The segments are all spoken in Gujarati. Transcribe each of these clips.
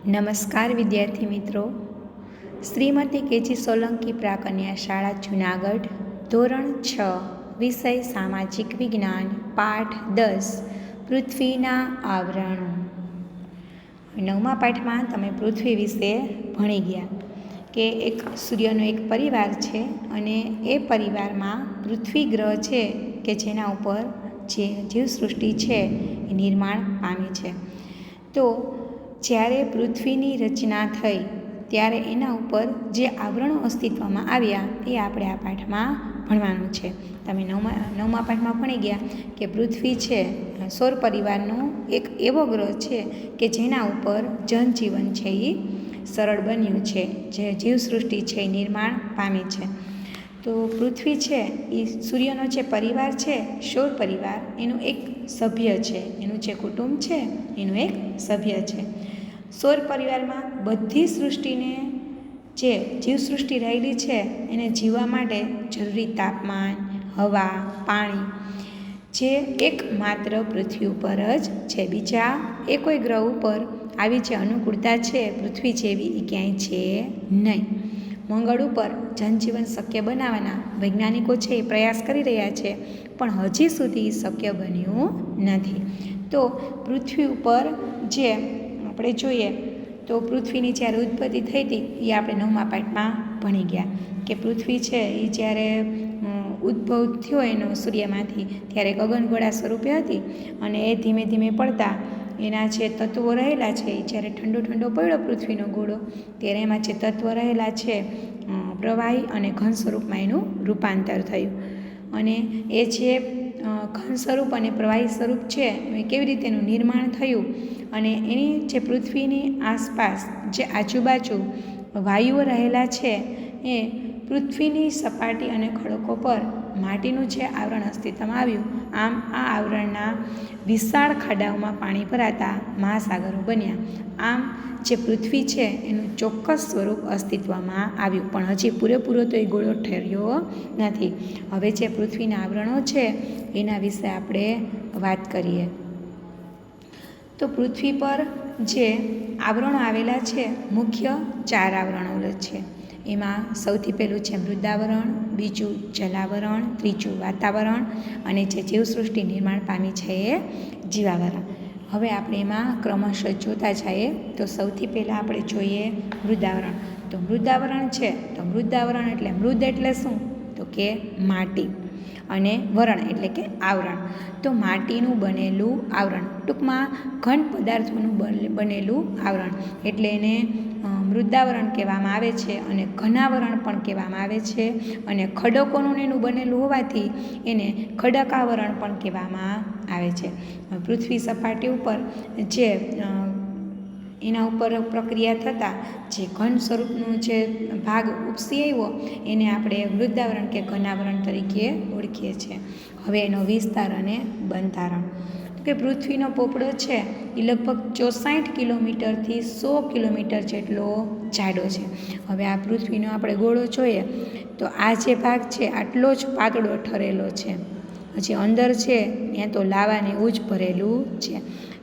નમસ્કાર વિદ્યાર્થી મિત્રો, શ્રીમતી કેજી સોલંકી પ્રાકન્યા શાળા જુનાગઢ, ધોરણ 6, વિષય સામાજિક વિજ્ઞાન, પાઠ 10, પૃથ્વીના આવરણો. 9મા પાઠમાં તમે પૃથ્વી વિશે ભણી ગયા કે એક સૂર્યનો એક પરિવાર છે અને એ પરિવારમાં પૃથ્વી ગ્રહ છે કે જેના ઉપર જે જીવસૃષ્ટિ છે એ નિર્માણ પામી છે. તો જ્યારે પૃથ્વીની રચના થઈ ત્યારે એના ઉપર જે આવરણો અસ્તિત્વમાં આવ્યા એ આપણે આ પાઠમાં ભણવાનું છે. તમે નવમા પાઠમાં ભણી ગયા કે પૃથ્વી છે સૌર પરિવારનો એક એવો ગ્રહ છે કે જેના ઉપર જનજીવન છે એ સરળ બન્યું છે, જે જીવસૃષ્ટિ છે એ નિર્માણ પામી છે. તો પૃથ્વી છે એ સૂર્યનો જે પરિવાર છે, સૌર પરિવાર, એનું એક સભ્ય છે, એનું જે કુટુંબ છે એનું એક સભ્ય છે. સૌર પરિવારમાં બધી સૃષ્ટિને, જે જીવસૃષ્ટિ રહેલી છે એને જીવવા માટે જરૂરી તાપમાન, હવા, પાણી જે એકમાત્ર પૃથ્વી ઉપર જ છે. બીજા એ કોઈ ગ્રહ ઉપર આવી જે અનુકૂળતા છે પૃથ્વી જેવી એ ક્યાંય છે નહીં. મંગળ ઉપર જનજીવન શક્ય બનાવવાના વૈજ્ઞાનિકો છે એ પ્રયાસ કરી રહ્યા છે, પણ હજી સુધી શક્ય બન્યું નથી. તો પૃથ્વી ઉપર જે આપણે જોઈએ તો પૃથ્વીની જ્યારે ઉત્પત્તિ થઈ હતી એ આપણે 9મા પાઠમાં ભણી ગયા કે પૃથ્વી છે એ જ્યારે ઉદ્ભવ થયો એનો સૂર્યમાંથી ત્યારે ગગનગોળા સ્વરૂપે હતી અને એ ધીમે ધીમે પડતા એના જે તત્વો રહેલા છે એ જ્યારે ઠંડો ઠંડો પડ્યો પૃથ્વીનો ગોળો ત્યારે એમાં જે તત્વો રહેલા છે પ્રવાહી અને ઘન સ્વરૂપમાં એનું રૂપાંતર થયું. અને એ જે ઘન સ્વરૂપ અને પ્રવાહી સ્વરૂપ છે એ કેવી રીતે એનું નિર્માણ થયું અને એની જે પૃથ્વીની આસપાસ જે આજુબાજુ વાયુઓ રહેલા છે એ પૃથ્વીની સપાટી અને ખડકો પર માટીનું જે આવરણ અસ્તિત્વમાં આવ્યું, આમ આ આવરણના વિશાળ ખાડાઓમાં પાણી ભરાતા મહાસાગરો બન્યા. આમ જે પૃથ્વી છે એનું ચોક્કસ સ્વરૂપ અસ્તિત્વમાં આવ્યું, પણ હજી પૂરેપૂરો તો એ ગોળો ઠર્યો નથી. હવે જે પૃથ્વીના આવરણો છે એના વિશે આપણે વાત કરીએ. તો પૃથ્વી પર જે આવરણો આવેલા છે મુખ્ય 4 આવરણો છે. એમાં સૌથી પહેલું છે મૃદાવરણ, બીજું જલાવરણ, ત્રીજું વાતાવરણ અને જે જીવસૃષ્ટિ નિર્માણ પામી છે એ જીવાવરણ. હવે આપણે એમાં ક્રમશઃ જોતા જઈએ તો સૌથી પહેલાં આપણે જોઈએ મૃદાવરણ. તો મૃદાવરણ છે તો મૃદાવરણ એટલે મૃદ એટલે શું તો કે માટી અને વરણ એટલે કે આવરણ. તો માટીનું બનેલું આવરણ, ટૂંકમાં ઘન પદાર્થોનું બનેલું આવરણ એટલે એને મૃદાવરણ કહેવામાં આવે છે અને ઘનાવરણ પણ કહેવામાં આવે છે. અને ખડકોનું એનું બનેલું હોવાથી એને ખડકાવરણ પણ કહેવામાં આવે છે. પૃથ્વી સપાટી ઉપર જે એના ઉપર પ્રક્રિયા થતાં જે ઘન સ્વરૂપનું જે ભાગ ઉપસી આવ્યો એને આપણે મૃદાવરણ કે ઘનાવરણ તરીકે ઓળખીએ છીએ. હવે એનો વિસ્તાર અને બંધારણ કે પૃથ્વીનો પોપડો છે એ લગભગ 64 કિલોમીટરથી 100 કિલોમીટર જેટલો જાડો છે. હવે આ પૃથ્વીનો આપણે ગોળો જોઈએ તો આ જે ભાગ છે આટલો જ પાતળો ઠરેલો છે. હજી અંદર છે ત્યાં તો લાવાને એવું જ ભરેલું છે.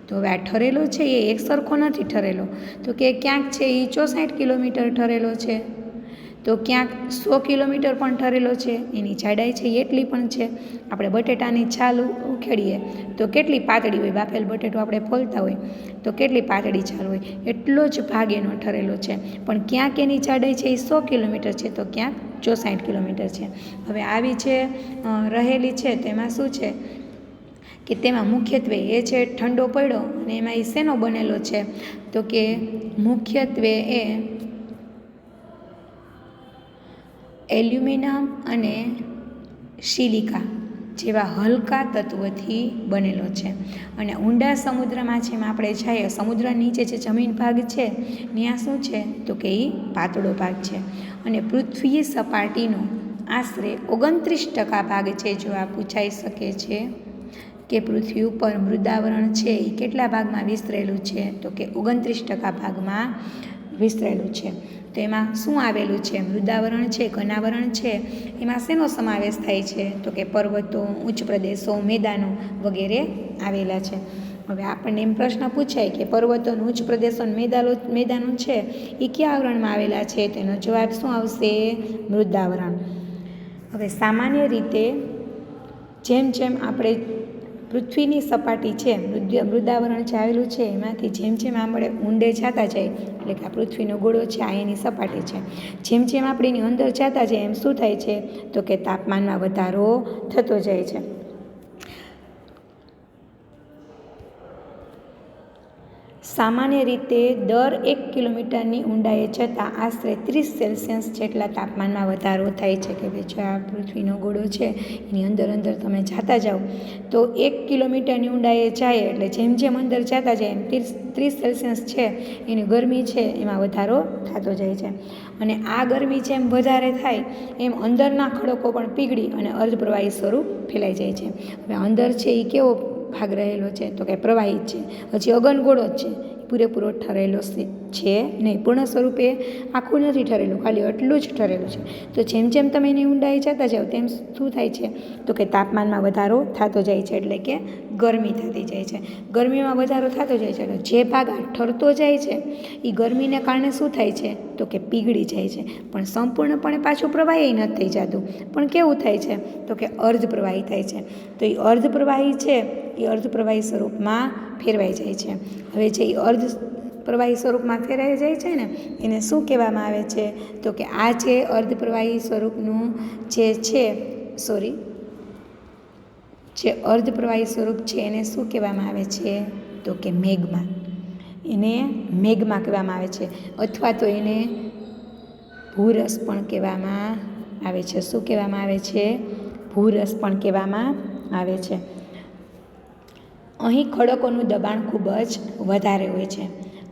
તો હવે આ ઠરેલો છે એ એક સરખો નથી ઠરેલો, તો કે ક્યાંક છે એ 64 કિલોમીટર ઠરેલો છે, તો ક્યાંક 100 કિલોમીટર પણ ઠરેલો છે. એની જાડાઈ છે એટલી પણ છે. આપણે બટેટાની છાલ ઉખેડીએ તો કેટલી પાતળી હોય, બાફેલ બટેટો આપણે ફોલતા હોય તો કેટલી પાતળી છાલ હોય, એટલો જ ભાગ એનો ઠરેલો છે. પણ ક્યાંક એની જાડાઈ છે એ 100 કિલોમીટર છે તો ક્યાંક 64 કિલોમીટર છે. હવે આવી જે રહેલી છે તેમાં શું છે કે તેમાં મુખ્યત્વે એ છે ઠંડો પડ્યો અને એમાં એ શેનો બનેલો છે તો કે મુખ્યત્વે એ એલ્યુમિનિયમ અને સિલિકા જેવા હલકા તત્વોથી બનેલો છે. અને ઊંડા સમુદ્રમાં જેમ આપણે જઈએ, સમુદ્ર નીચે જે જમીન ભાગ છે ત્યાં શું છે તો કે એ પાતળો ભાગ છે. અને પૃથ્વી સપાટીનો આશરે 29% ભાગ છે. જો આ પૂછાઈ શકે છે કે પૃથ્વી ઉપર મૃદાવરણ છે એ કેટલા ભાગમાં વિસ્તરેલું છે તો કે 29% ભાગમાં વિસ્તરેલું છે. તો એમાં શું આવેલું છે? મૃદાવરણ છે, ઘનાવરણ છે, એમાં શેનો સમાવેશ થાય છે તો કે પર્વતો, ઉચ્ચ પ્રદેશો, મેદાનો વગેરે આવેલા છે. હવે આપણને એમ પ્રશ્ન પૂછાય કે પર્વતોનું ઉચ્ચ પ્રદેશો મેદાનો છે એ કયા આવરણમાં આવેલા છે? તેનો જવાબ શું આવશે? મૃદાવરણ. હવે સામાન્ય રીતે જેમ જેમ આપણે પૃથ્વીની સપાટી છે, મૃદાવરણ જે આવેલું છે એમાંથી જેમ જેમ આપણે ઊંડે જતા જાય, એટલે કે આ પૃથ્વીનો ગોળો છે આ એની સપાટી છે, જેમ જેમ આપણે એની અંદર જતા જાય એમ શું થાય છે? તો કે તાપમાનમાં વધારો થતો જાય છે. સામાન્ય રીતે દર 1 કિલોમીટરની ઊંડાઈએ જતાં આશરે 30 સેલ્સિયસ જેટલા તાપમાનમાં વધારો થાય છે. કે ભાઈ જો આ પૃથ્વીનો ગોળો છે એની અંદર તમે જતા જાઓ તો 1 કિલોમીટરની ઊંડાઈએ જાય એટલે જેમ જેમ અંદર જતા જાય એમ 30 સેલ્સિયસ છે એની ગરમી છે એમાં વધારો થતો જાય છે. અને આ ગરમી જેમ વધારે થાય એમ અંદરના ખડકો પણ પીગળી અને અર્ધપ્રવાહી સ્વરૂપ ફેલાઈ જાય છે. હવે અંદર છે એ કેવો ભાગ રહેલો છે? તો કે પ્રવાહી છે, હજી અગનગોળો જ છે, પૂરેપૂરો ઠરેલો છે નહીં, પૂર્ણ સ્વરૂપે આખું નથી ઠરેલું, ખાલી એટલું જ ઠરેલું છે. તો જેમ જેમ તમે એની ઊંડાઈ જતા જાઓ તેમ શું થાય છે? તો કે તાપમાનમાં વધારો થતો જાય છે, એટલે કે ગરમી થતી જાય છે. ગરમીમાં વધારો થતો જાય છે એટલે જે ભાગ આ ઠરતો જાય છે એ ગરમીને કારણે શું થાય છે? તો કે પીગળી જાય છે, પણ સંપૂર્ણપણે પાછું પ્રવાહી નથી થઈ જતું, પણ કેવું થાય છે? તો કે અર્ધપ્રવાહી થાય છે. તો એ અર્ધપ્રવાહી છે એ અર્ધપ્રવાહી સ્વરૂપમાં ફેરવાઈ જાય છે. હવે જે અર્ધપ્રવાહી સ્વરૂપમાં ફેરવાઈ જાય છે ને એને શું કહેવામાં આવે છે? તો કે આ જે અર્ધપ્રવાહી સ્વરૂપનું જે અર્ધપ્રવાહી સ્વરૂપ છે એને શું કહેવામાં આવે છે? તો કે મેગ્મા. એને મેગ્મા કહેવામાં આવે છે, અથવા તો એને ભૂરસ પણ કહેવામાં આવે છે. શું કહેવામાં આવે છે? ભૂરસ પણ કહેવામાં આવે છે. અહીં ખડકોનું દબાણ ખૂબ જ વધારે હોય છે.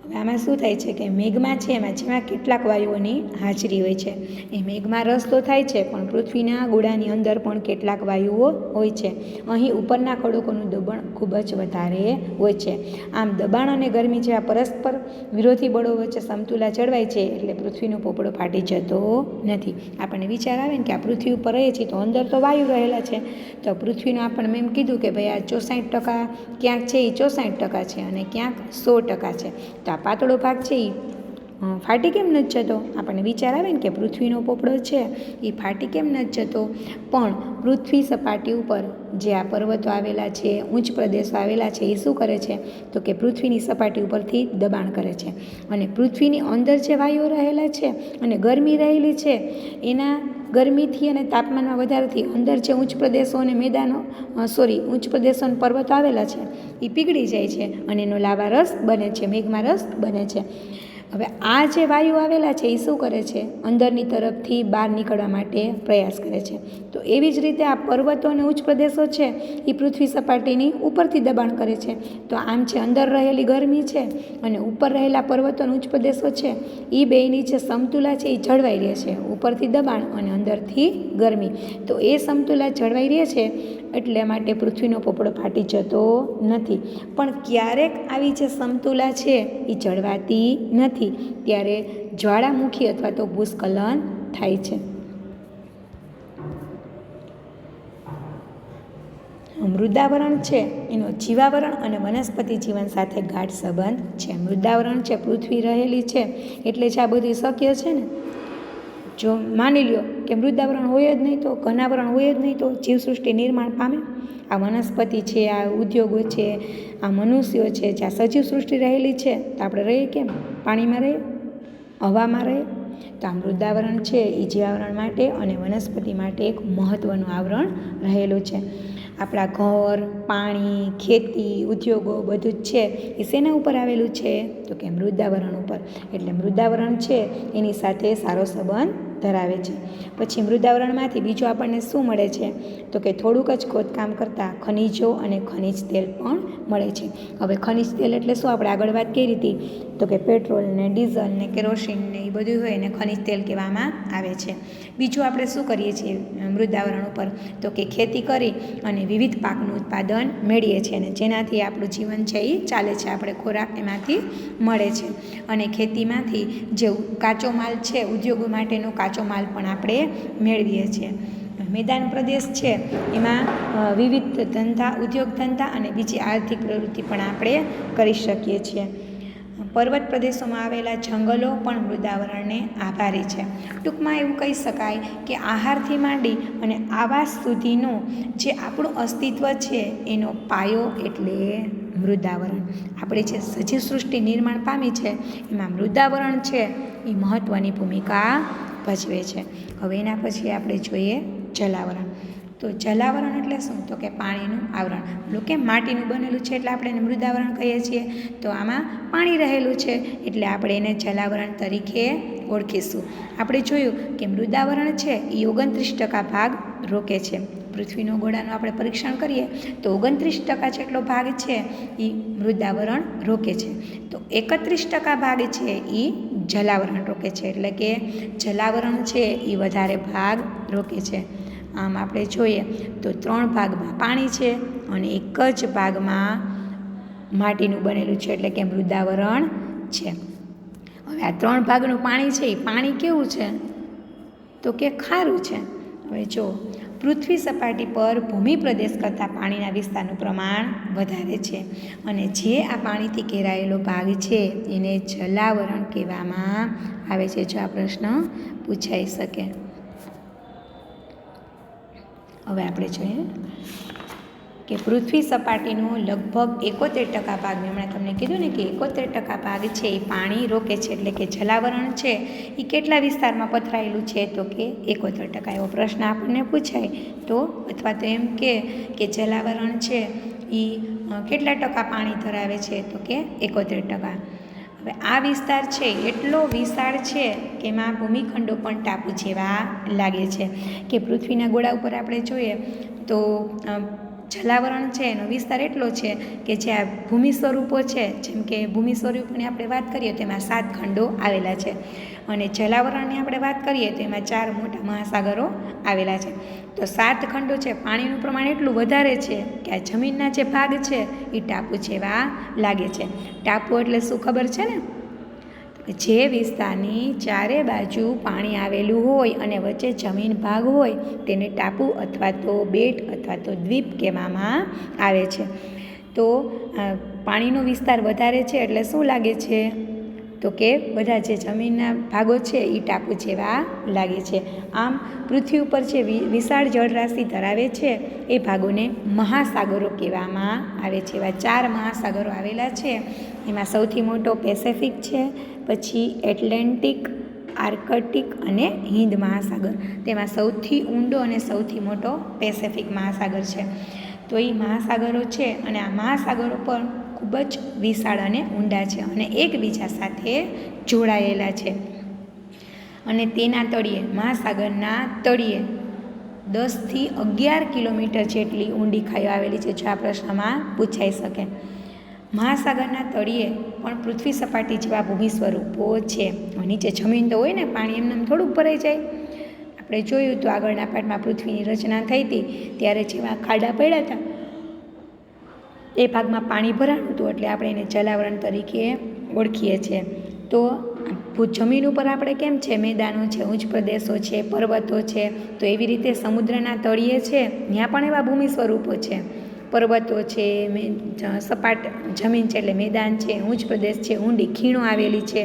હવે આમાં શું થાય છે કે મેઘમા છે એમાં જેમાં કેટલાક વાયુઓની હાજરી હોય છે. એ મેઘમા રસ તો થાય છે પણ પૃથ્વીના ગોળાની અંદર પણ કેટલાક વાયુઓ હોય છે. અહીં ઉપરના ખડકોનું દબાણ ખૂબ જ વધારે હોય છે. આમ દબાણ અને ગરમી જેવા પરસ્પર વિરોધી બળો વચ્ચે સમતુલા જળવાય છે એટલે પૃથ્વીનો પોપડો ફાટી જતો નથી. આપણને વિચાર આવે ને કે આ પૃથ્વી ઉપર રહીએ છીએ તો અંદર તો વાયુ રહેલા છે, તો પૃથ્વીનું આપણને એમ કીધું કે ભાઈ આ 64% ક્યાંક છે એ 64% છે અને ક્યાંક 100% છે. તો આ પાતળો ભાગ છે એ ફાટી કેમ નથી જતો? આપણને વિચાર આવે ને કે પૃથ્વીનો પોપડો છે એ ફાટી કેમ નથી જતો? પણ પૃથ્વી સપાટી ઉપર જે આ પર્વતો આવેલા છે, ઉચ્ચ પ્રદેશો આવેલા છે, એ શું કરે છે? તો કે પૃથ્વીની સપાટી ઉપરથી દબાણ કરે છે. અને પૃથ્વીની અંદર જે વાયુઓ રહેલા છે અને ગરમી રહેલી છે એના ગરમીથી અને તાપમાનમાં વધારાથી અંદર જે ઉચ્ચ પ્રદેશો અને ઉચ્ચ પ્રદેશો અને પર્વતો આવેલા છે એ પીગળી જાય છે અને એનો લાવા રસ બને છે, મેઘમા રસ બને છે. હવે આ જે વાયુ આવેલા છે એ શું કરે છે? અંદરની તરફથી બહાર નીકળવા માટે પ્રયાસ કરે છે. તો એવી જ રીતે આ પર્વતો અને ઉચ્ચ પ્રદેશો છે એ પૃથ્વી સપાટીની ઉપરથી દબાણ કરે છે. તો આમ છે અંદર રહેલી ગરમી છે અને ઉપર રહેલા પર્વતો અને ઉચ્ચ પ્રદેશો છે એ બેયની જે સમતુલા છે એ જળવાઈ રહે છે. ઉપરથી દબાણ અને અંદરથી ગરમી, તો એ સમતુલા જળવાઈ રહે છે એટલે માટે પૃથ્વીનો પોપડો ફાટી જતો નથી. પણ ક્યારેક આવી જે સમતુલા છે એ જળવાતી નથી, ત્યારે જ્વાળામુખી અથવા તો ભૂસ્ખલન થાય છે. મૃદાવરણ છે એનો જીવાવરણ અને વનસ્પતિ જીવન સાથે ગાઢ સંબંધ છે. મૃદાવરણ છે પૃથ્વી રહેલી છે એટલે જ આ બધું શક્ય છે ને. જો માની લ્યો કે મૃદાવરણ હોય જ નહીં તો, ઘનાવરણ હોય જ નહીં તો જીવસૃષ્ટિ નિર્માણ પામે? આ વનસ્પતિ છે, આ ઉદ્યોગો છે, આ મનુષ્યો છે, જે આ સજીવ સૃષ્ટિ રહેલી છે તો આપણે રહીએ કેમ? પાણીમાં રહીએ, હવામાં રહીએ. તો આ મૃદાવરણ છે એ જીવાવરણ માટે અને વનસ્પતિ માટે એક મહત્ત્વનું આવરણ રહેલું છે. આપણા ઘર, પાણી, ખેતી, ઉદ્યોગો બધું જ છે એ શેના ઉપર આવેલું છે? તો કે મૃદાવરણ ઉપર. એટલે મૃદાવરણ છે એની સાથે સારો સંબંધ ધરાવે છે. પછી મૃદાવરણમાંથી બીજું આપણને શું મળે છે? તો કે થોડુંક જ ખોદકામ કરતાં ખનિજો અને ખનિજ તેલ પણ મળે છે. હવે ખનિજ તેલ એટલે શું? આપણે આગળ વાત કરી હતી તો કે પેટ્રોલ ને ડીઝલ ને કેરોસીન ને એ બધું હોય એને ખનિજ તેલ કહેવામાં આવે છે. બીજું આપણે શું કરીએ છીએ મૃદાવરણ ઉપર? તો કે ખેતી કરી અને વિવિધ પાકનું ઉત્પાદન મેળવીએ છીએ અને જેનાથી આપણું જીવન છે એ ચાલે છે, આપણે ખોરાક એમાંથી મળે છે. અને ખેતીમાંથી જે કાચો માલ છે, ઉદ્યોગો માટેનો કાચો માલ પણ આપણે મેળવીએ છીએ. મેદાન પ્રદેશ છે એમાં વિવિધ ધંધા, ઉદ્યોગ ધંધા અને બીજી આર્થિક પ્રવૃત્તિ પણ આપણે કરી શકીએ છીએ. પર્વત પ્રદેશોમાં આવેલા જંગલો પણ મૃદાવરણને આભારી છે. ટૂંકમાં એવું કહી શકાય કે આહારથી માંડી અને આવાસ સુધીનું જે આપણું અસ્તિત્વ છે એનો પાયો એટલે મૃદાવરણ. આપણે જે સજીવ સૃષ્ટિ નિર્માણ પામી છે એમાં મૃદાવરણ છે એ મહત્ત્વની ભૂમિકા ભજવે છે. હવે એના પછી આપણે જોઈએ જલાવરણ. તો જલાવરણ એટલે શું? તો કે પાણીનું આવરણ. પેલું કે માટીનું બનેલું છે એટલે આપણે એને મૃદાવરણ કહીએ છીએ. તો આમાં પાણી રહેલું છે એટલે આપણે એને જલાવરણ તરીકે ઓળખીશું. આપણે જોયું કે મૃદાવરણ છે એ 29% ભાગ રોકે છે. પૃથ્વીનો ગોળાનું આપણે પરીક્ષણ કરીએ તો 29% જેટલો ભાગ છે એ મૃદાવરણ રોકે છે. તો 31% ભાગ છે એ જલાવરણ રોકે છે. એટલે કે જલાવરણ છે એ વધારે ભાગ રોકે છે. આમ આપણે જોઈએ તો 3 ભાગમાં પાણી છે અને 1 જ ભાગમાં માટીનું બનેલું છે એટલે કે મૃદાવરણ છે. હવે આ 3 ભાગનું પાણી છે એ પાણી કેવું છે? તો કે ખારું છે. હવે જો પૃથ્વી સપાટી પર ભૂમિ પ્રદેશ કરતાં પાણીના વિસ્તારનું પ્રમાણ વધારે છે અને જે આ પાણીથી ઘેરાયેલો ભાગ છે એને જલાવરણ કહેવામાં આવે છે. જો આ પ્રશ્ન પૂછાઈ શકે. હવે આપણે જોઈએ કે પૃથ્વી સપાટીનો લગભગ 71% ભાગ, મેં તમને કીધું ને કે 71% ભાગ છે એ પાણી રોકે છે. એટલે કે જલાવરણ છે એ કેટલા વિસ્તારમાં પથરાયેલું છે? તો કે 71%. એવો પ્રશ્ન આપણને પૂછાય તો, અથવા તો એમ કે જલાવરણ છે એ કેટલા ટકા પાણી ધરાવે છે? તો કે 71%. હવે આ વિસ્તાર છે એટલો વિશાળ છે કે એમાં ભૂમિખંડો પણ ટાપુ જેવા લાગે છે. કે પૃથ્વીના ગોળા ઉપર આપણે જોઈએ તો જલાવરણ છે એનો વિસ્તાર એટલો છે કે જે આ ભૂમિ સ્વરૂપો છે, જેમ કે ભૂમિ સ્વરૂપોની આપણે વાત કરીએ તો એમાં 7 ખંડો આવેલા છે અને જલાવરણની આપણે વાત કરીએ તો એમાં 4 મોટા મહાસાગરો આવેલા છે. તો 7 ખંડો છે, પાણીનું પ્રમાણ એટલું વધારે છે કે આ જમીનના જે ભાગ છે એ ટાપુ જેવા લાગે છે. ટાપુ એટલે શું ખબર છે ને? જે વિસ્તારની ચારે બાજુ પાણી આવેલું હોય અને વચ્ચે જમીન ભાગ હોય તેને ટાપુ અથવા તો બેટ અથવા તો દ્વીપ કહેવામાં આવે છે. તો પાણીનો વિસ્તાર વધારે છે એટલે શું લાગે છે? તો કે બધા જે જમીનના ભાગો છે એ ટાપુ જેવા લાગે છે. આમ પૃથ્વી ઉપર જે વિશાળ જળરાશિ ધરાવે છે એ ભાગોને મહાસાગરો કહેવામાં આવે છે. એવા 4 મહાસાગરો આવેલા છે. એમાં સૌથી મોટો પેસેફિક છે, પછી એટલાન્ટિક, આર્કટિક અને હિન્દ મહાસાગર. તેમાં સૌથી ઊંડો અને સૌથી મોટો પેસેફિક મહાસાગર છે. તો એ મહાસાગરો છે અને આ મહાસાગરો પણ ખૂબ જ વિશાળ અને ઊંડા છે અને એકબીજા સાથે જોડાયેલા છે. અને તેના તળિયે, મહાસાગરના તળિયે 10થી 11 કિલોમીટર જેટલી ઊંડી ખાઈઓ આવેલી છે. જો આ પ્રશ્નમાં પૂછાઈ શકે. મહાસાગરના તળિયે પણ પૃથ્વી સપાટી જેવા ભૂમિ સ્વરૂપો છે. નીચે જમીન તો હોય ને, પાણી એમને થોડુંક ભરાઈ જાય. આપણે જોયું તો આગળના પાઠમાં પૃથ્વીની રચના થઈ હતી ત્યારે જેવા ખાડા પડ્યા હતા એ ભાગમાં પાણી ભરાણું હતું એટલે આપણે એને જલાવરણ તરીકે ઓળખીએ છીએ. તો જમીન ઉપર આપણે કેમ છે, મેદાનો છે, ઉચ્ચ પ્રદેશો છે, પર્વતો છે, તો એવી રીતે સમુદ્રના તળિયે છે ત્યાં પણ એવા ભૂમિ સ્વરૂપો છે. પર્વતો છે, સપાટ જમીન છે એટલે મેદાન છે, ઉચ્ચ પ્રદેશ છે, ઊંડી ખીણો આવેલી છે.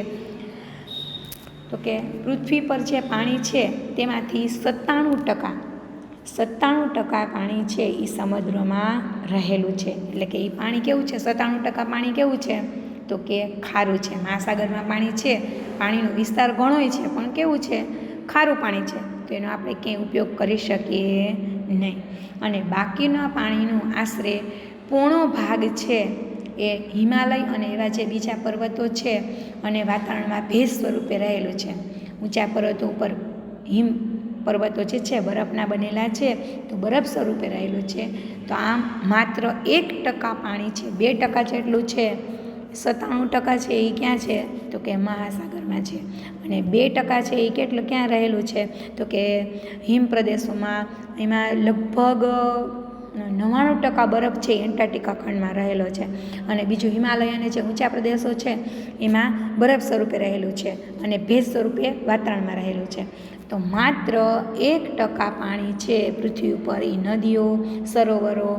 તો કે પૃથ્વી પર જે પાણી છે તેમાંથી 97% પાણી છે એ સમુદ્રમાં રહેલું છે. એટલે કે એ પાણી કેવું છે? 97% પાણી કેવું છે? તો કે ખારું છે. મહાસાગરમાં પાણી છે, પાણીનો વિસ્તાર ઘણોય છે પણ કેવું છે? ખારું પાણી છે. તો એનો આપણે ક્યાંય ઉપયોગ કરી શકીએ નહીં. અને બાકીના પાણીનો આશરે પોણો ભાગ છે એ હિમાલય અને એવા જે બીજા પર્વતો છે અને વાતાવરણમાં ભેજ સ્વરૂપે રહેલું છે. ઊંચા પર્વતો ઉપર હિમ પર્વતો જે છે બરફના બનેલા છે તો બરફ સ્વરૂપે રહેલું છે. તો આમ માત્ર 1% પાણી છે, 2% જેટલું છે, 97% છે એ ક્યાં છે? તો કે મહાસાગરમાં છે. અને 2% છે એ કેટલું ક્યાં રહેલું છે? તો કે હિમ પ્રદેશોમાં. એમાં લગભગ 99% બરફ છે એન્ટાર્કટિકા ખંડમાં રહેલો છે અને બીજું હિમાલય અને જે ઊંચા પ્રદેશો છે એમાં બરફ સ્વરૂપે રહેલું છે અને ભેજ સ્વરૂપે વાતાવરણમાં રહેલું છે. તો તો માત્ર 1% પાણી છે પૃથ્વી ઉપર એ નદીઓ, સરોવરો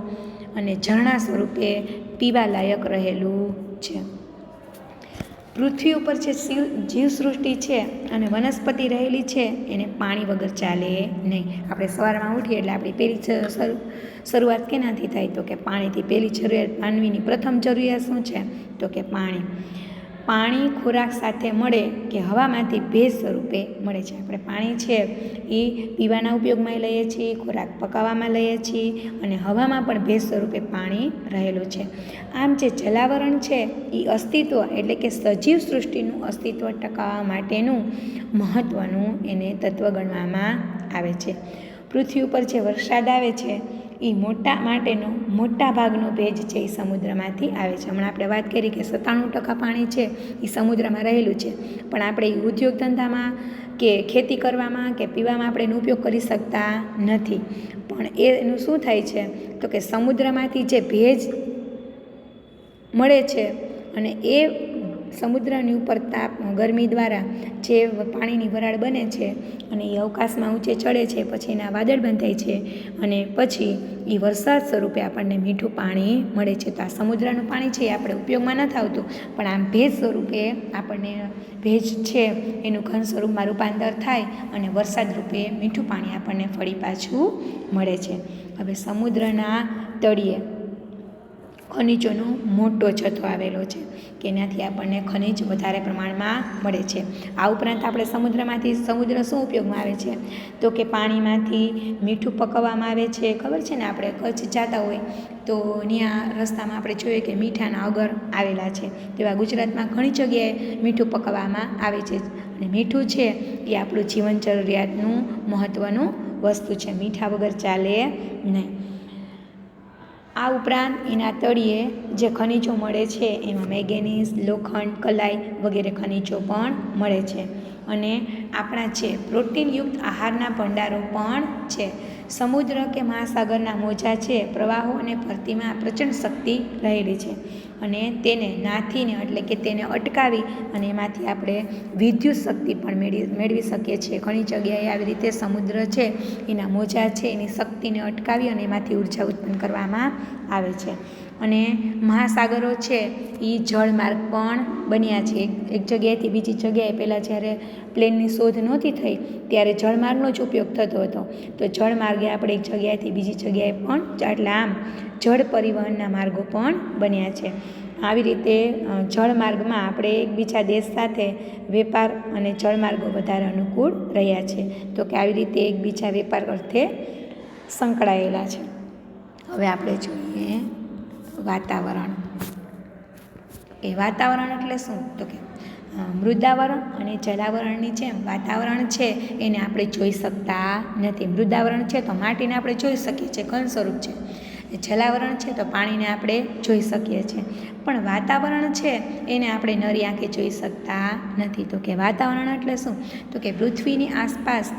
અને ઝરણા સ્વરૂપે પીવાલાયક રહેલું છે. પૃથ્વી ઉપર જે જીવસૃષ્ટિ છે અને વનસ્પતિ રહેલી છે એને પાણી વગર ચાલે નહીં. આપણે સવારમાં ઉઠીએ એટલે આપણી પહેલી શરૂઆત કેનાથી થાય? તો કે પાણીથી. પહેલી જરૂરિયાત, માનવીની પ્રથમ જરૂરિયાત શું છે? તો કે પાણી. પાણી ખોરાક સાથે મળે કે હવામાંથી ભેજ સ્વરૂપે મળે છે. આપણે પાણી છે એ પીવાના ઉપયોગમાં લઈએ છીએ, ખોરાક પકાવવામાં લઈએ છીએ અને હવામાં પણ ભેજ સ્વરૂપે પાણી રહેલું છે. આમ જે જલાવરણ છે એ અસ્તિત્વ એટલે કે સજીવ સૃષ્ટિનું અસ્તિત્વ ટકાવવા માટેનું મહત્ત્વનું એને તત્વ ગણવામાં આવે છે. પૃથ્વી ઉપર જે વરસાદ આવે છે એ મોટા ભાગનો ભેજ છે એ સમુદ્રમાંથી આવે છે. હમણાં આપણે વાત કરી કે 97% પાણી છે એ સમુદ્રમાં રહેલું છે, પણ આપણે એ ઉદ્યોગ ધંધામાં કે ખેતી કરવામાં કે પીવામાં આપણે એનો ઉપયોગ કરી શકતા નથી. પણ એનું શું થાય છે? તો કે સમુદ્રમાંથી જે ભેજ મળે છે અને એ સમુદ્રની ઉપર ગરમી દ્વારા જે પાણીની વરાળ બને છે અને એ અવકાશમાં ઊંચે ચડે છે, પછી એના વાદળ બંધાય છે અને પછી એ વરસાદ સ્વરૂપે આપણને મીઠું પાણી મળે છે. તો આ સમુદ્રનું પાણી છે એ આપણે ઉપયોગમાં નથી આવતું, પણ આમ ભેજ સ્વરૂપે આપણને ભેજ છે એનું ઘન સ્વરૂપમાં રૂપાંતર થાય અને વરસાદ રૂપે મીઠું પાણી આપણને ફરી પાછું મળે છે. હવે સમુદ્રના તળિયે ખનિજોનો મોટો જથ્થો આવેલો છે કે એનાથી આપણને ખનિજ વધારે પ્રમાણમાં મળે છે. આ ઉપરાંત આપણે સમુદ્ર શું ઉપયોગમાં આવે છે? તો કે પાણીમાંથી મીઠું પકવવામાં આવે છે. ખબર છે ને, આપણે કચ્છ જતા હોય તો ત્યાં રસ્તામાં આપણે જોઈએ કે મીઠાના અગર આવેલા છે. તેવા ગુજરાતમાં ઘણી જગ્યાએ મીઠું પકવવામાં આવે છે અને મીઠું છે એ આપણું જીવન જરૂરિયાતનું મહત્ત્વનું વસ્તુ છે. મીઠા વગર ચાલે નહીં. આ ઉપરાંત એના તળિયે જે ખનિજો મળે છે એમાં મેંગેનીઝ, લોખંડ, કલાઈ વગેરે ખનિજો પણ મળે છે. અને આપણા છે પ્રોટીનયુક્ત આહારના ભંડારો પણ છે. સમુદ્ર કે મહાસાગરના મોજા છે પ્રવાહો અને ભરતીમાં પ્રચંડ શક્તિ રહેલી છે અને તેને નાથીને એટલે કે તેને અટકાવી અને એમાંથી આપણે વિદ્યુત શક્તિ પણ મેળવી શકીએ છીએ. ઘણી જગ્યાએ આવી રીતે સમુદ્ર છે એના મોજા છે એની શક્તિને અટકાવી અને એમાંથી ઉર્જા ઉત્પન્ન કરવામાં આવે છે. અને મહાસાગરો છે એ જળમાર્ગ પણ બન્યા છે. એક જગ્યાએથી બીજી જગ્યાએ પહેલાં જ્યારે પ્લેનની શોધ નહોતી થઈ ત્યારે જળમાર્ગનો જ ઉપયોગ થતો હતો. તો જળમાર્ગે આપણે એક જગ્યાએથી બીજી જગ્યાએ પણ એટલે આમ જળ પરિવહનના માર્ગો પણ બન્યા છે. આવી રીતે જળમાર્ગમાં આપણે એકબીજા દેશ સાથે વેપાર અને જળમાર્ગો વધારે અનુકૂળ રહ્યા છે. તો કે આવી રીતે એકબીજા વેપાર અર્થે સંકળાયેલા છે. હવે આપણે જોઈએ વાતાવરણ. એ વાતાવરણ એટલે શું? તો કે મૃદાવરણ અને જલાવરણની જેમ વાતાવરણ છે એને આપણે જોઈ શકતા નથી. મૃદાવરણ છે તો માટીને આપણે જોઈ શકીએ છીએ, ઘન સ્વરૂપ છે. જલાવરણ છે તો પાણીને આપણે જોઈ શકીએ છીએ, પણ વાતાવરણ છે એને આપણે નરી આંખે જોઈ શકતા નથી. તો કે વાતાવરણ એટલે શું? તો કે પૃથ્વીની આસપાસ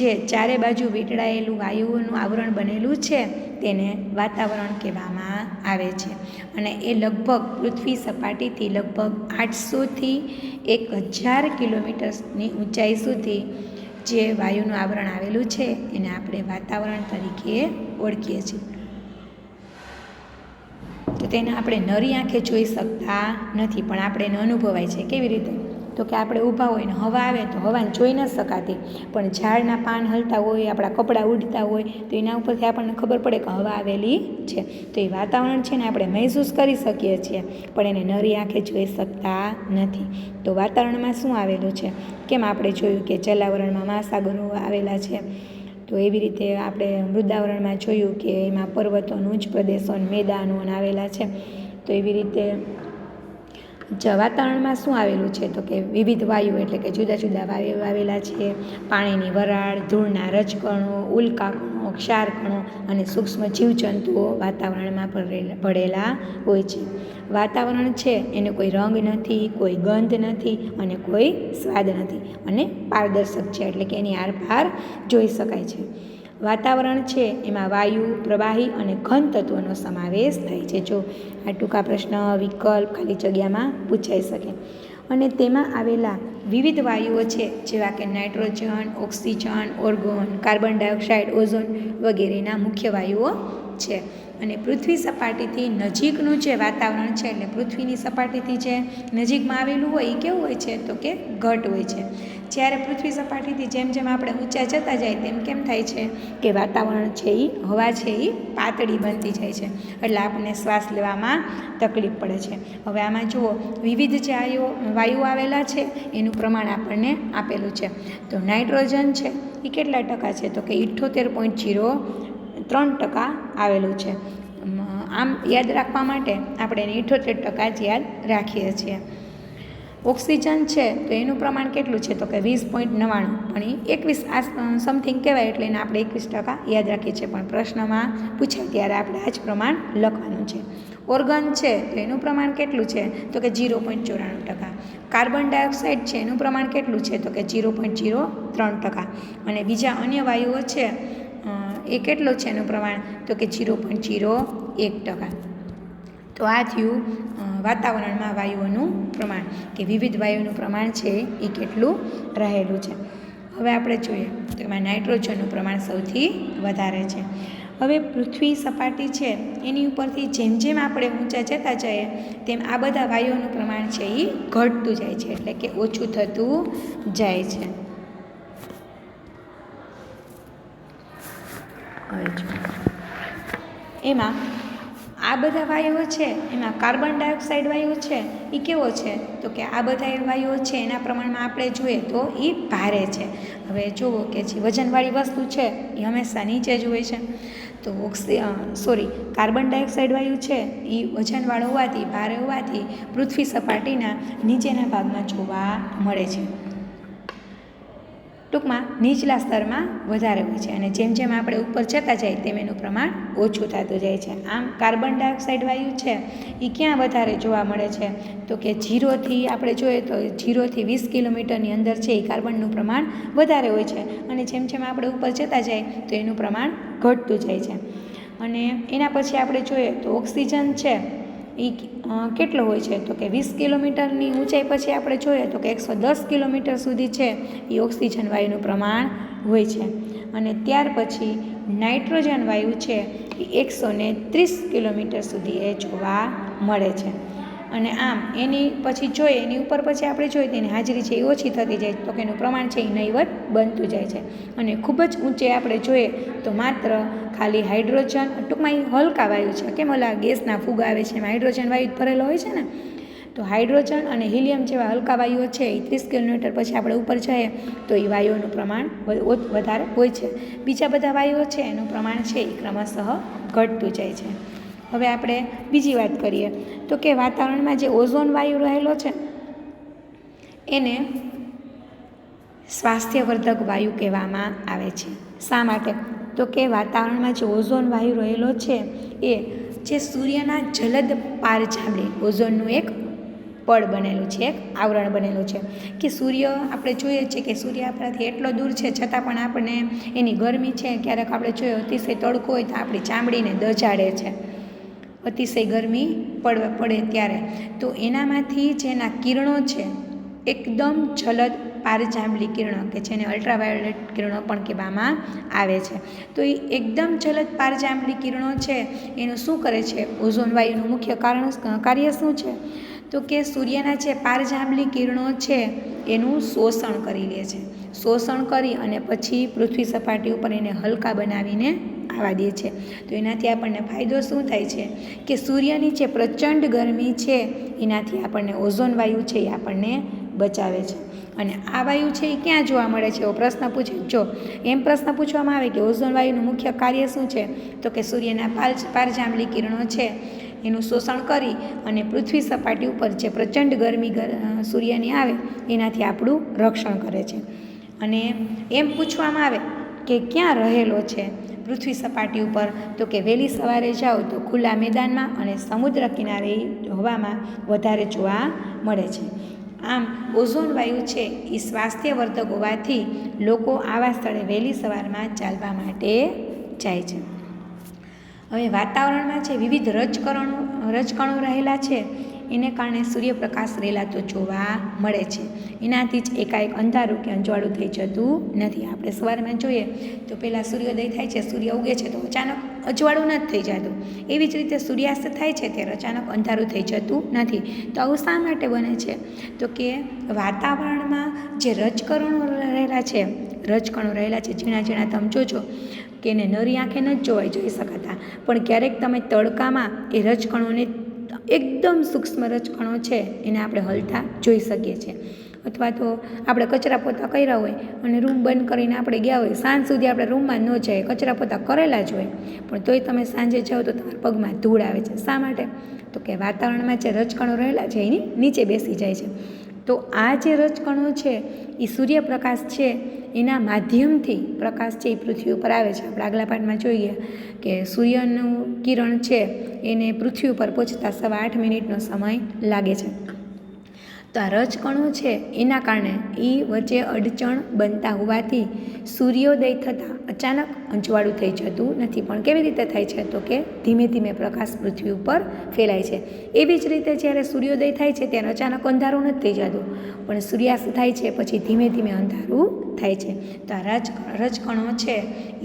જે ચારે બાજુ વીંટળાયેલું વાયુઓનું આવરણ બનેલું છે તેને વાતાવરણ કહેવામાં આવે છે. અને એ લગભગ પૃથ્વી સપાટીથી લગભગ 800થી 1000 કિલોમીટરની ઊંચાઈ સુધી જે વાયુનું આવરણ આવેલું છે એને આપણે વાતાવરણ તરીકે ઓળખીએ છીએ. તો તેને આપણે નરી આંખે જોઈ શકતા નથી, પણ આપણે એને અનુભવાય છે. કેવી રીતે? તો કે આપણે ઊભા હોય ને હવા આવે તો હવાને જોઈ ન શકાતી, પણ ઝાડના પાન હલતા હોય, આપણા કપડાં ઉડતા હોય તો એના ઉપરથી આપણને ખબર પડે કે હવા આવેલી છે. તો એ વાતાવરણ છે ને આપણે મહેસૂસ કરી શકીએ છીએ, પણ એને નરી આંખે જોઈ શકતા નથી. તો વાતાવરણમાં શું આવેલું છે? કેમ આપણે જોયું કે જલાવરણમાં મહાસાગરો આવેલા છે, તો એવી રીતે આપણે મૃદાવરણમાં જોયું કે એમાં પર્વતોનું ઉચ્ચ પ્રદેશો અને મેદાનો આવેલા છે. તો એવી રીતે વાતાવરણમાં શું આવેલું છે? તો કે વિવિધ વાયુ એટલે કે જુદા જુદા વાયુ આવેલા છે. પાણીની વરાળ, ધૂળના રજકણો, ઉલ્કાકણો, ક્ષારકણો અને સૂક્ષ્મ જીવજંતુઓ વાતાવરણમાં ભળેલા હોય છે. વાતાવરણ છે એને કોઈ રંગ નથી, કોઈ ગંધ નથી અને કોઈ સ્વાદ નથી અને પારદર્શક છે, એટલે કે એની આરપાર જોઈ શકાય છે. વાતાવરણ છે એમાં વાયુ, પ્રવાહી અને ઘન તત્વોનો સમાવેશ થાય છે. જો આ ટૂંકા પ્રશ્ન વિકલ્પ ખાલી જગ્યામાં પૂછાઈ શકે. અને તેમાં આવેલા વિવિધ વાયુઓ છે જેવા કે nitrogen, oxygen, argon, carbon dioxide, ozone વગેરેના મુખ્ય વાયુઓ છે. અને પૃથ્વી સપાટીથી નજીકનું જે વાતાવરણ છે, એટલે પૃથ્વીની સપાટીથી જે નજીકમાં આવેલું હોય એ કેવું હોય છે તો કે ઘટ હોય છે. જ્યારે પૃથ્વી સપાટીથી જેમ જેમ આપણે ઊંચા જતા જાય તેમ કેમ થાય છે કે વાતાવરણ છે એ હવા છે એ પાતળી બનતી જાય છે, એટલે આપણને શ્વાસ લેવામાં તકલીફ પડે છે. હવે આમાં જુઓ વિવિધ જે વાયુ આવેલા છે એનું પ્રમાણ આપણને આપેલું છે. તો નાઇટ્રોજન છે એ કેટલા ટકા છે તો કે 78.03% આવેલું છે. આમ યાદ રાખવા માટે આપણે એને 78% જ યાદ રાખીએ છીએ. ઓક્સિજન છે તો એનું પ્રમાણ કેટલું છે તો કે 20.99, પણ એ 21 સમથિંગ કહેવાય એટલે એને આપણે 21% યાદ રાખીએ છીએ, પણ પ્રશ્નમાં પૂછાય ત્યારે આપણે આ જ પ્રમાણ લખવાનું છે. ઓર્ગન છે તો એનું પ્રમાણ કેટલું છે તો કે 0.94%. કાર્બન ડાયોક્સાઇડ છે એનું પ્રમાણ કેટલું છે તો કે 0.03%. અને બીજા અન્ય વાયુઓ છે એ કેટલું છે એનું પ્રમાણ તો કે 0.01%. તો આ થયું વાતાવરણમાં વાયુઓનું પ્રમાણ, કે વિવિધ વાયુનું પ્રમાણ છે એ કેટલું રહેલું છે. હવે આપણે જોઈએ તો એમાં નાઇટ્રોજનનું પ્રમાણ સૌથી વધારે છે. હવે પૃથ્વી સપાટી છે એની ઉપરથી જેમ જેમ આપણે ઊંચા જતા જઈએ તેમ આ બધા વાયુઓનું પ્રમાણ છે એ ઘટતું જાય છે, એટલે કે ઓછું થતું જાય છે. એમાં આ બધા વાયુઓ છે એમાં કાર્બન ડાયોક્સાઇડ વાયુ છે એ કેવો છે તો કે આ બધા વાયુઓ છે એના પ્રમાણમાં આપણે જોઈએ તો એ ભારે છે. હવે જુઓ કે જે વજનવાળી વસ્તુ છે એ હંમેશા નીચે જ હોય છે, તો કાર્બન ડાયોક્સાઇડ વાયુ છે એ વજનવાળો હોવાથી, ભારે હોવાથી પૃથ્વી સપાટીના નીચેના ભાગમાં જોવા મળે છે. ટૂંકમાં નીચલા સ્તરમાં વધારે હોય છે, અને જેમ જેમ આપણે ઉપર જતા જાય તેમ એનું પ્રમાણ ઓછું થતું જાય છે. આમ કાર્બન ડાયોક્સાઇડ વાયુ છે એ ક્યાં વધારે જોવા મળે છે તો કે 0થી આપણે જોઈએ તો 0થી 20 કિલોમીટરની અંદર છે એ કાર્બનનું પ્રમાણ વધારે હોય છે, અને જેમ જેમ આપણે ઉપર જતા જાય તો એનું પ્રમાણ ઘટતું જાય છે. અને એના પછી આપણે જોઈએ તો ઓક્સિજન છે એ કેટલો હોય છે તો કે 20 કિલોમીટરની ઊંચાઈ પછી આપણે જોઈએ તો કે 110 કિલોમીટર સુધી છે એ ઓક્સિજન વાયુનું પ્રમાણ હોય છે. અને ત્યાર પછી નાઇટ્રોજન વાયુ છે એ 130 કિલોમીટર સુધી એ જોવા મળે છે. અને આમ એની પછી જોઈએ એની ઉપર પછી આપણે જોઈએ તેની હાજરી છે એ ઓછી થતી જાય તો કે એનું પ્રમાણ છે એ નહીવત બનતું જાય છે. અને ખૂબ જ ઊંચે આપણે જોઈએ તો માત્ર ખાલી હાઇડ્રોજન, ટૂંકમાં એ હલકા વાયુ છે, કેમ ઓલા ગેસના ફૂગા આવે છે એમાં હાઇડ્રોજન વાયુ ભરેલો હોય છે ને, તો હાઇડ્રોજન અને હિલિયમ જેવા હલકા વાયુઓ છે એ 30 કિલોમીટર પછી આપણે ઉપર જઈએ તો એ વાયુઓનું પ્રમાણ વધારે હોય છે. બીજા બધા વાયુઓ છે એનું પ્રમાણ છે એ ક્રમશઃ ઘટતું જાય છે. હવે આપણે બીજી વાત કરીએ તો કે વાતાવરણમાં જે ઓઝોન વાયુ રહેલો છે એને સ્વાસ્થ્યવર્ધક વાયુ કહેવામાં આવે છે. શા માટે તો કે વાતાવરણમાં જે ઓઝોન વાયુ રહેલો છે એ જે સૂર્યના જલદ પારજાંબલી, ઓઝોનનું એક પડ બનેલું છે, એક આવરણ બનેલું છે, કે સૂર્ય આપણે જોઈએ છીએ કે સૂર્ય આપણાથી એટલો દૂર છે છતાં પણ આપણને એની ગરમી છે, ક્યારેક આપણે જોઈએ અતિશય તડકો હોય તો આપણી ચામડીને દજાડે છે, અતિશય ગરમી પડે ત્યારે, તો એનામાંથી જેના કિરણો છે એકદમ જલદ પારજાંબલી કિરણો, કે જેને અલ્ટ્રાવાયોલેટ કિરણો પણ કહેવામાં આવે છે. તો એ એકદમ જલદ પારજાંબલી કિરણો છે એનું શું કરે છે, ઓઝોન વાયુનું મુખ્ય કાર્ય શું છે તો કે સૂર્યના જે પારજાંબલી કિરણો છે એનું શોષણ કરી લે છે. શોષણ કરી અને પછી પૃથ્વી સપાટી ઉપર એને હલકા બનાવીને આવવા દે છે. તો એનાથી આપણને ફાયદો શું થાય છે કે સૂર્યની જે પ્રચંડ ગરમી છે એનાથી આપણને ઓઝોન વાયુ છે એ આપણને બચાવે છે. અને આ વાયુ છે એ ક્યાં જોવા મળે છે એવો પ્રશ્ન પૂછે, જો એમ પ્રશ્ન પૂછવામાં આવે કે ઓઝોન વાયુનું મુખ્ય કાર્ય શું છે તો કે સૂર્યના પારજાંબલી કિરણો છે એનું શોષણ કરી અને પૃથ્વી સપાટી ઉપર જે પ્રચંડ ગરમી સૂર્યની આવે એનાથી આપણું રક્ષણ કરે છે. અને એમ પૂછવામાં આવે કે ક્યાં રહેલો છે પૃથ્વી સપાટી ઉપર તો કે વહેલી સવારે જાઓ તો ખુલ્લા મેદાનમાં અને સમુદ્ર કિનારે હવામાં વધારે જોવા મળે છે. આમ ઓઝોન વાયુ છે એ સ્વાસ્થ્યવર્ધક હોવાથી લોકો આવા સ્થળે વહેલી સવારમાં ચાલવા માટે જાય છે. હવે વાતાવરણમાં જે વિવિધ રજકણો રહેલા છે એને કારણે સૂર્યપ્રકાશ રેલાતો જોવા મળે છે. એનાથી જ એકાએક અંધારું કે અંજવાળું થઈ જતું નથી. આપણે સવારમાં જોઈએ તો પહેલાં સૂર્યોદય થાય છે, સૂર્ય ઉગે છે તો અચાનક અજવાળું નથી થઈ જતું. એવી જ રીતે સૂર્યાસ્ત થાય છે ત્યારે અચાનક અંધારું થઈ જતું નથી. તો આવું શા માટે બને છે? તો કે વાતાવરણમાં જે રજકણો રહેલા છે, ઝીણા ઝીણા તમે જોજો કે એને નરી આંખે નથી જોઈ શકાતા, પણ ક્યારેક તમે તડકામાં એ રજકણોને એકદમ સૂક્ષ્મ રજકણો છે એને આપણે હલતા જોઈ શકીએ છીએ. અથવા તો આપણે કચરા પોતા કર્યા હોય અને રૂમ બંધ કરીને આપણે ગયા હોય, સાંજ સુધી આપણે રૂમમાં ન જાય, કચરા પોતા કરેલા જ હોય, પણ તોય તમે સાંજે જાઓ તો તમારા પગમાં ધૂળ આવે છે. શા માટે? તો કે વાતાવરણમાં જે રજકણો રહેલા છે એની નીચે બેસી જાય છે. તો આ જે રજકણો છે એ સૂર્યપ્રકાશ છે એના માધ્યમથી પ્રકાશ છે એ પૃથ્વી ઉપર આવે છે. આપણે આગલા પાઠમાં જોઈએ કે સૂર્યનું કિરણ છે એને પૃથ્વી ઉપર પહોંચતા 8:15 મિનિટનો સમય લાગે છે. તો આ રજકણો છે એના કારણે એ વચ્ચે અડચણ બનતા હોવાથી સૂર્યોદય થતાં અચાનક અંજવાળું થઈ જતું નથી. પણ કેવી રીતે થાય છે? તો કે ધીમે ધીમે પ્રકાશ પૃથ્વી ઉપર ફેલાય છે. એવી જ રીતે જ્યારે સૂર્યોદય થાય છે ત્યારે અચાનક અંધારું નથી થઈ જતું, પણ સૂર્યાસ્ત થાય છે પછી ધીમે ધીમે અંધારું થાય છે. તો આ રજકણો છે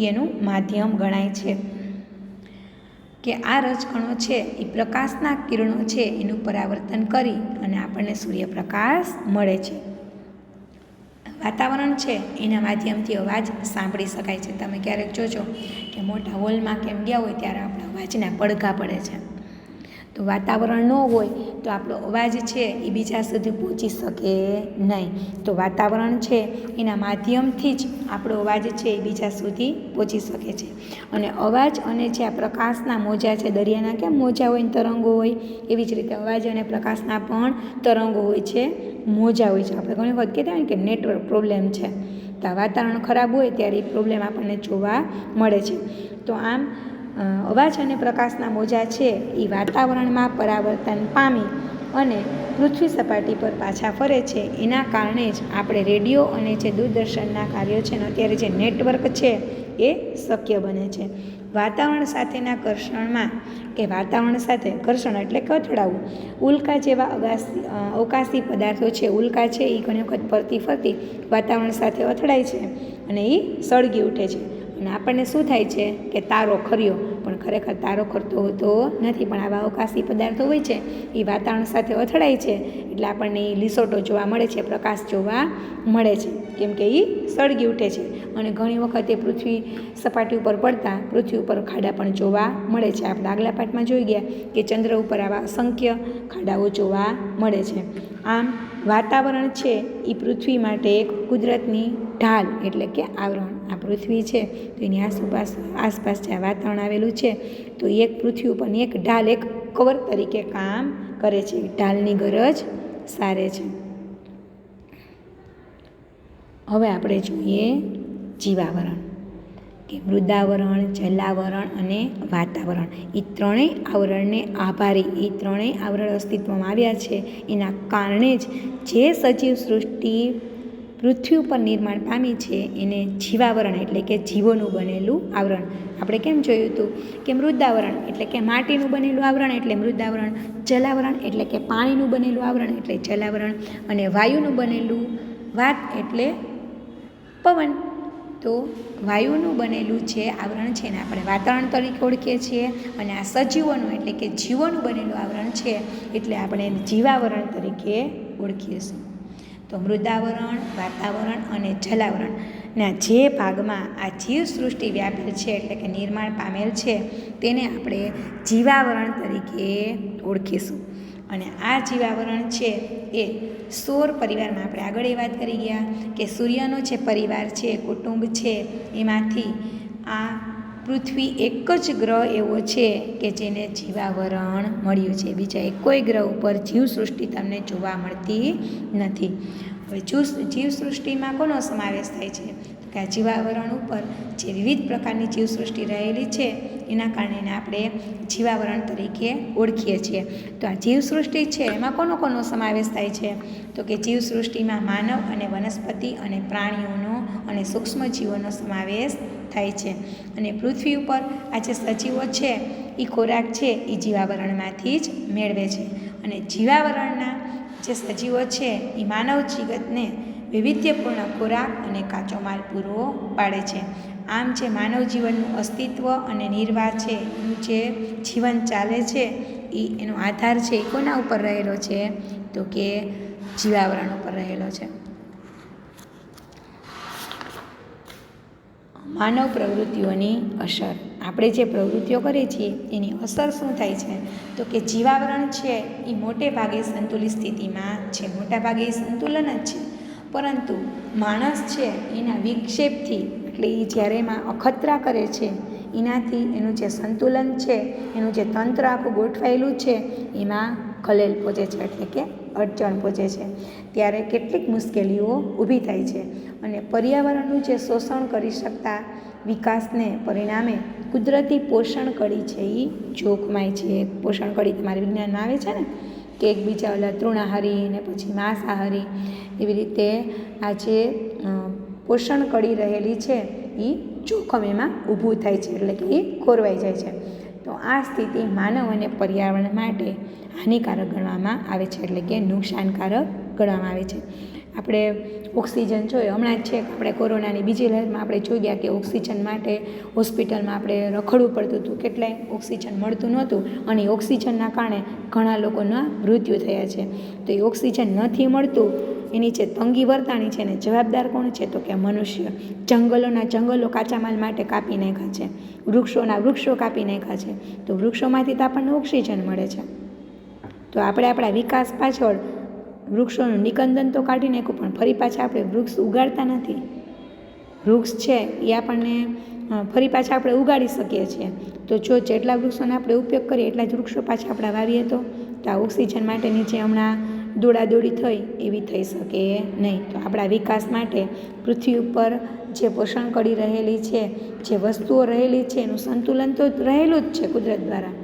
એનું માધ્યમ ગણાય છે કે આ રજકણો છે એ પ્રકાશના કિરણો છે એનું પરાવર્તન કરી અને આપણને સૂર્યપ્રકાશ મળે છે. વાતાવરણ છે એના માધ્યમથી અવાજ સાંભળી શકાય છે. તમે ક્યારેક જોજો કે મોટા હોલમાં કેમ ગયા હોય ત્યારે આપણા અવાજના પડઘા પડે છે. તો વાતાવરણ ન હોય તો આપણો અવાજ છે એ બીજા સુધી પહોંચી શકે નહીં. તો વાતાવરણ છે એના માધ્યમથી જ આપણો અવાજ છે એ બીજા સુધી પહોંચી શકે છે. અને અવાજ અને જે આ પ્રકાશના મોજા છે, દરિયાના કેમ મોજા હોય ને તરંગો હોય, એવી જ રીતે અવાજ અને પ્રકાશના પણ તરંગો હોય છે, મોજા હોય છે. આપણે ઘણી વખત કહેતા હોય કે નેટવર્ક પ્રોબ્લેમ છે, તો આ વાતાવરણ ખરાબ હોય ત્યારે એ પ્રોબ્લેમ આપણને જોવા મળે છે. તો આમ અવાજ અને પ્રકાશના મોજા છે એ વાતાવરણમાં પરાવર્તન પામી અને પૃથ્વી સપાટી પર પાછા ફરે છે. એના કારણે જ આપણે રેડિયો અને જે દૂરદર્શનના કાર્યો છે ને અત્યારે જે નેટવર્ક છે એ શક્ય બને છે. વાતાવરણ સાથેના ઘર્ષણમાં કે વાતાવરણ સાથે ઘર્ષણ એટલે કે અથડાવું, ઉલ્કા જેવા અવકાશી પદાર્થો છે, ઉલ્કા છે એ ઘણી વખત ફરતી વાતાવરણ સાથે અથડાય છે અને એ સળગી ઉઠે છે. અને આપણને શું થાય છે કે તારો ખર્યો, પણ ખરેખર તારો ખરતો હોતો નથી. પણ આવા અવકાશી પદાર્થો હોય છે એ વાતાવરણ સાથે અથડાય છે એટલે આપણને એ લીસોટો જોવા મળે છે, પ્રકાશ જોવા મળે છે, કેમ કે એ સળગી ઉઠે છે. અને ઘણી વખતે પૃથ્વી સપાટી ઉપર પડતા પૃથ્વી ઉપર ખાડા પણ જોવા મળે છે. આપણે આગલા પાઠમાં જોઈ ગયા કે ચંદ્ર ઉપર આવા અસંખ્ય ખાડાઓ જોવા મળે છે. આમ વાતાવરણ છે એ પૃથ્વી માટે એક કુદરતની ઢાલ એટલે કે આવરણ. આ પૃથ્વી છે તો એની આસપાસ જે વાતાવરણ આવેલું છે તો એક પૃથ્વી ઉપરની એક ઢાલ, એક કવર તરીકે કામ કરે છે. ઢાલની ગરજ સારે છે. હવે આપણે જોઈએ જીવાવરણ કે મૃદાવરણ, જલાવરણ અને વાતાવરણ. એ ત્રણેય આવરણને આભારી, એ ત્રણેય આવરણ અસ્તિત્વમાં આવ્યા છે એના કારણે જ જે સજીવ સૃષ્ટિ પૃથ્વી ઉપર નિર્માણ પામી છે એને જીવાવરણ એટલે કે જીવોનું બનેલું આવરણ. આપણે કેમ જોયું હતું કે મૃદાવરણ એટલે કે માટીનું બનેલું આવરણ એટલે મૃદાવરણ, જલાવરણ એટલે કે પાણીનું બનેલું આવરણ એટલે જલાવરણ, અને વાયુનું બનેલું વાત એટલે પવન. તો વાયુનું બનેલું જે આવરણ છે ને આપણે વાતાવરણ તરીકે ઓળખીએ છીએ, અને આ સજીવોનું એટલે કે જીવોનું બનેલું આવરણ છે એટલે આપણે જીવાવરણ તરીકે ઓળખીએ છીએ. તો મૃદાવરણ, વાતાવરણ અને જલાવરણના જે ભાગમાં આ જીવસૃષ્ટિ વ્યાપેલ છે એટલે કે નિર્માણ પામેલ છે તેને આપણે જીવાવરણ તરીકે ઓળખીશું. અને આ જીવાવરણ છે એ સૌર પરિવારમાં આપણે આગળ એ વાત કરી ગયા કે સૂર્યનો જે પરિવાર છે, કુટુંબ છે, એમાંથી આ પૃથ્વી એક જ ગ્રહ એવો છે કે જેને જીવાવરણ મળ્યું છે. બીજા કોઈ ગ્રહ ઉપર જીવસૃષ્ટિ તમને જોવા મળતી નથી. હવે જીવસૃષ્ટિમાં કોનો સમાવેશ થાય છે? કે આ જીવાવરણ ઉપર જે વિવિધ પ્રકારની જીવસૃષ્ટિ રહેલી છે એના કારણે આપણે જીવાવરણ તરીકે ઓળખીએ છીએ. તો આ જીવસૃષ્ટિ છે એમાં કોનો સમાવેશ થાય છે? તો કે જીવસૃષ્ટિમાં માનવ અને વનસ્પતિ અને પ્રાણીઓનો અને સૂક્ષ્મ જીવોનો સમાવેશ થાય છે. અને પૃથ્વી ઉપર આ જે સજીવો છે એ ખોરાક છે એ જીવાવરણમાંથી જ મેળવે છે. અને જીવાવરણના જે સજીવો છે એ માનવ જીવનને વૈવિધ્યપૂર્ણ ખોરાક અને કાચો માલ પૂરો પાડે છે. આમ જે માનવ જીવનનું અસ્તિત્વ અને નિર્વાહ છે, એનું જે જીવન ચાલે છે એનો આધાર છે એ કોના ઉપર રહેલો છે? તો કે જીવાવરણ ઉપર રહેલો છે. માનવ પ્રવૃત્તિઓની અસર. આપણે જે પ્રવૃત્તિઓ કરીએ છીએ એની અસર શું થાય છે? તો કે જીવાવરણ છે એ મોટે ભાગે સંતુલિત સ્થિતિમાં છે, મોટા ભાગે એ સંતુલન જ છે. પરંતુ માણસ છે એના વિક્ષેપથી, એટલે એ જ્યારે એમાં અખતરા કરે છે એનાથી એનું જે સંતુલન છે, એનું જે તંત્ર આખું ગોઠવાયેલું છે એમાં ખલેલ પહોંચે છે, એટલે કે અડચણ પહોંચે છે. ત્યારે કેટલીક મુશ્કેલીઓ ઊભી થાય છે અને પર્યાવરણનું જે શોષણ કરી શકતા વિકાસને પરિણામે કુદરતી પોષણ કડી છે એ જોખમાય છે. પોષણ કડી તમારે વિજ્ઞાનમાં આવે છે ને, કે એકબીજા ઓલા તૃણાહારી ને પછી માંસાહારી, એવી રીતે આ જે પોષણ કડી રહેલી છે એ જોખમ એમાં ઊભું થાય છે, એટલે કે એ ખોરવાઈ જાય છે. તો આ સ્થિતિ માનવ અને પર્યાવરણ માટે હાનિકારક ગણવામાં આવે છે, એટલે કે નુકસાનકારક ગણવામાં આવે છે. આપણે ઓક્સિજન જોઈએ, હમણાં જ છે આપણે કોરોનાની બીજી લહેરમાં આપણે જોઈ ગયા કે ઓક્સિજન માટે હોસ્પિટલમાં આપણે રખડવું પડતું હતું, કેટલાય ઓક્સિજન મળતું નહોતું અને ઓક્સિજનના કારણે ઘણા લોકોના મૃત્યુ થયા છે. તો એ ઓક્સિજન નથી મળતું એની જે તંગી વર્તાણી છે ને જવાબદાર કોણ છે? તો કે મનુષ્ય. જંગલોના જંગલો કાચા માલ માટે કાપી નાખ્યા છે, વૃક્ષોના વૃક્ષો કાપી નાખ્યા છે, તો વૃક્ષોમાંથી તો આપણને ઓક્સિજન મળે છે. તો આપણે આપણા વિકાસ પાછળ વૃક્ષોનું નિકંદન તો કાઢી નાખ્યું, પણ ફરી પાછા આપણે વૃક્ષ ઉગાડતા નથી. વૃક્ષ છે એ આપણને ફરી પાછા આપણે ઉગાડી શકીએ છીએ. તો જો જેટલા વૃક્ષોનો આપણે ઉપયોગ કરીએ એટલા જ વૃક્ષો પાછા આપણે વાવીએ તો આ ઓક્સિજન માટેની જે હમણાં દોડાદોડી થઈ એવી થઈ શકે નહીં. તો આપણા વિકાસ માટે પૃથ્વી ઉપર જે પોષણ કરી રહેલી છે, જે વસ્તુઓ રહેલી છે એનું સંતુલન તો રહેલું જ છે કુદરત દ્વારા,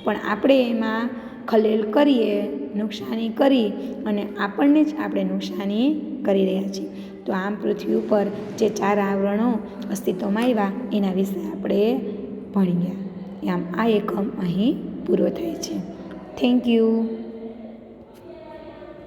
પણ આપણે એમાં ખલેલ કરીએ, નુકસાની કરી અને આપણને જ આપણે નુકસાની કરી રહ્યા છીએ. તો આમ પૃથ્વી ઉપર જે 4 આવરણો અસ્તિત્વમાં આવ્યા એના વિશે આપણે ભણી ગયા. આમ આ એકમ અહીં પૂરો થાય છે. Thank you.